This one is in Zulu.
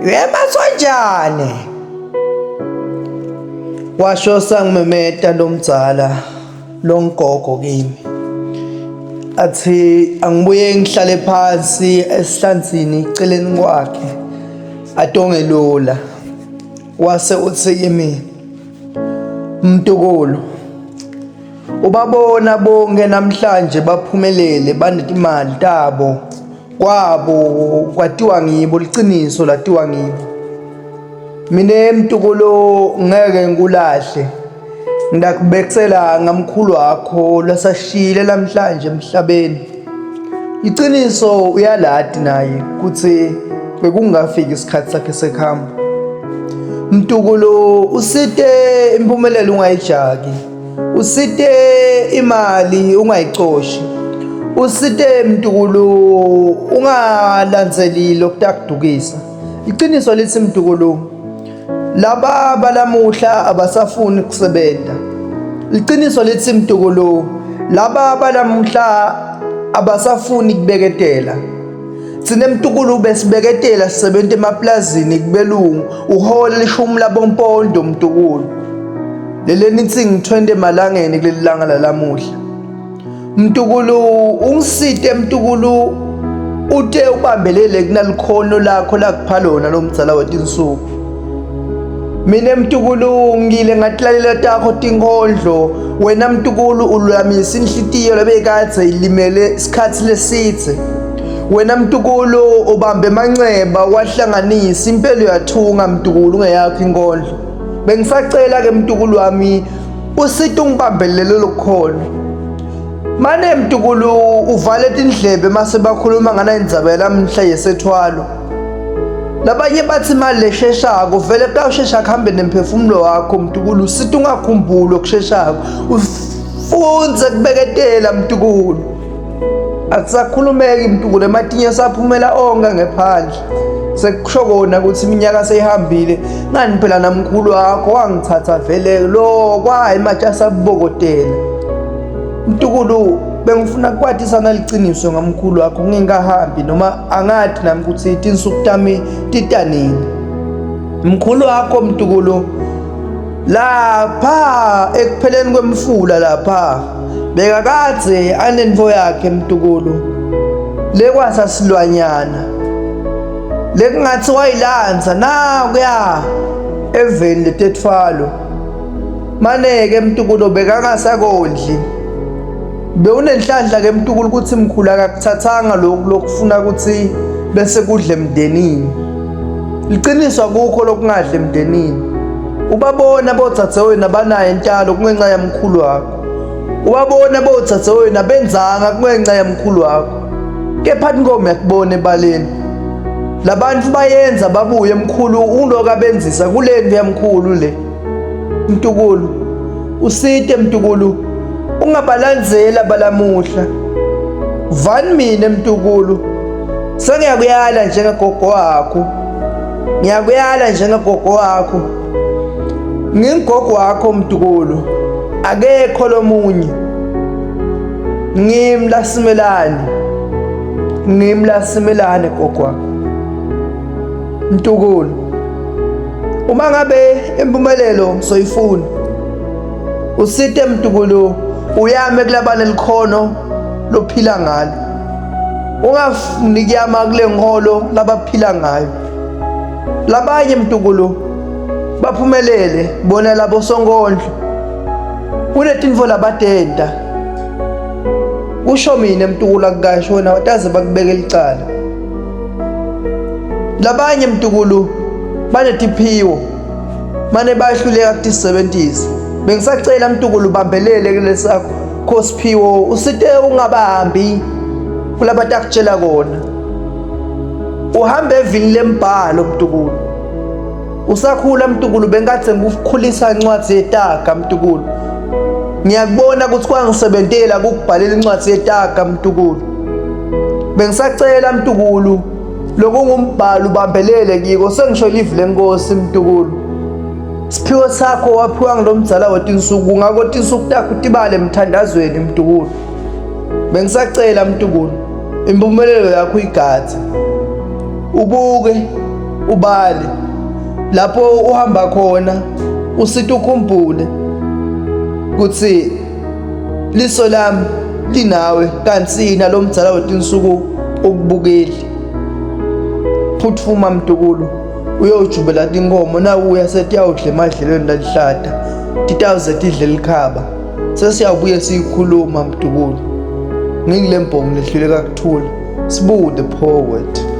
Masonjane, washo sangimemeta lomdzala longogo kimi athi angibuye ngihlale phansi esihlanzini eceleni kwakhe atongelula. Wase uthi kimi, Mtukulu, ubabona bonke namhlanje baphumelele banetimali tabo kwabo kwatiwa ngibo, liciniso latiwa ngibo. Mina Mtukulu ngeke ngikulahle, ngidakubekisela ngamkhulu wakho lasashile namhlanje emhlabeni. Iciniso uyalati naye kuthi bekungafiki isikhathi sakhe sekuhamba. Mtukulu, usite impumelelo ungayijaki, usite imali ungayicoshi, usite Mtukulu ungalandzeli lokutakudukisa. Iciniso lithi Mtukulu, laba balamuhla abasafuni kusebenta. Liciniso lithi Mtukulu, laba balamuhla abasafuni kubeketela. Sine Mtukulu besibeketela sisebenta emaplazini kubelungu uhola lishumi labompondo Mtukulu. Lele nithi ngithwende emalangeni kuleli langa lalamuhla. Mtukulu, ungisite Mtukulu ute ubambelele kunalikhono lakho lakuphalona lomdzala wetinsuku. Mina Mtukulu ngile ngatilalela takho tinkondlo, wena Mtukulu ululamisa inhlitiyo lebekadze ilimele isikhathi lesidze. Wena Mtukulu ubambe manceba wahlanganisa impelo yathunga Mtukulu ngeyakho inkondlo. Bengisacela ke Mtukulu wami usite ungibambelele lokhono. Mane Mtukulu uvale tindlebe mase bakhuluma ngana indzaba yalamhla yesethwalo. Labanye bathi imali lesheshako vele kawushesha kuhambe nemphefumulo wakho Mtukulu, usite ungakhumbuli okusheshako, ufunze kubeketela Mtukulu. Akusakhulumeki Mtukulu, ematinyo saphumela onke ngephandle. Sekusho kona ukuthi iminyaka seyihambile, ngani phela namkhulu wakho wangithatha vele lo kwayi manje asabokotela. Mtukulu, bengifuna ukwatisana liciniso ngamkhulu wakho ngingahambi noma angathi nami ukuthi tinsuku tami titanini. Mkhulu wakho Mtukulu lapha ekupheleni kwemfula lapha bekakadze anenvo yakhe Mtukulu, lekwasa silwanyana lekungathi wayilanza nakuya eveni letethwalo. Maneke Mtukulu bekangasakondli, bewunenhlanhla ke Mtukulu ukuthi mkhulu akakuthathanga lokufuna ukuthi bese kudle emndenini. Liciniso akukho lokungadle emndenini. Ubabona bodzadzewenu abanayo intalo kungenxa yamkhulu wakho, ubabona bodzadzewenu abenzanga kungenxa yamkhulu wakho. Kepha inkomo yakubona ebaleni, labantu bayenza babuye mkhulu uloku abenzisa kule ndlu yamkhulu le. Mtukulu, usite Mtukulu ungabalandzela balamuhla. Vani mina Mtukulu, sengiyakuyala njengegogo wakho, ngiyakuyala njengegogo wakho. Ngingogo wakho Mtukulu, akekho lomunye. Ngimlasimelane gogo wakho Mtukulu. Uma ngabe impumelelo soyifuna, usite Mtukulu uyame kulabana likhono lophila ngalo, ungafuni kuyama kule ngiholo labaphila ngayo. Labanye Mtukulu baphumelele bona labo sonkondlo, kunetinvo labadenta. Kusho mina Mtukulu akukashona wataze bakubeke licala. Labanye Mtukulu banetiphiwo mane bahluleka kutisebentisa. Bengisacela Mtukulu ubambelele kulesakho khosiphiwo, usite ungabahambi kulabatakutshela kona. Uhambe evini lembhalo Mtukulu. Usakhula Mtukulu bengathi ngikukhulisa incwadi yetaka Mtukulu. Ngiyakubona ukuthi kwangisebentela ukubhalela incwadi yetaka Mtukulu. Bengisacela Mtukulu lokungumbhalo ubambelele kiko, sengisho livi lenkosi Mtukulu. Siphiwo sakho waphiwa ngilomdzala wetinsuku, ngako tinsuku takho tibale emthandazweni Mtukulu. Bengisacela Mtukulu impumelelo yakho igadze. Ubuke ubale lapho uhamba khona, usithi ukhumbule ukuthi liso lami linawe kanti sina lo mdzala wethu insuku ukubukeli. Phuthuma mtukulu uyojubela tinkomo nawuya setiyawudla emadlelweni lalihlata titawuze tidle likhaba sesiyawubuye siyikhuluma mtukulu ngikule mbongo lehlule kakuthula sibude poet.